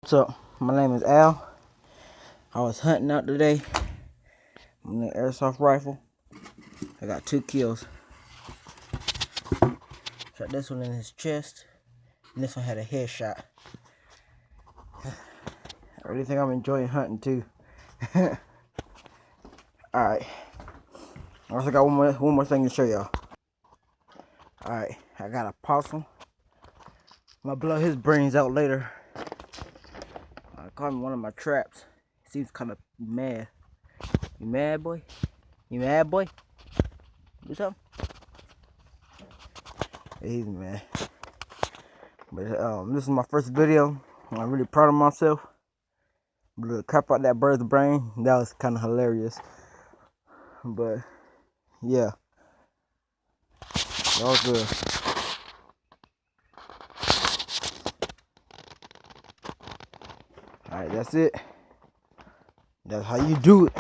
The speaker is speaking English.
So, my name is Al. I was hunting out today with an airsoft rifle. I got 2 kills. Shot this one in his chest, and this one had a headshot. I really think I'm enjoying hunting too. Alright. I also got one more thing to show y'all. Alright, I got a possum. I'm gonna blow his brains out later. I caught him in one of my traps. He seems kind of mad. You mad, boy? You mad, boy? Do something? Yeah, he's mad. But this is my first video. I'm really proud of myself. Blew the crap out that bird's brain. That was kind of hilarious. But yeah, that was good. Alright, that's it. That's how you do it.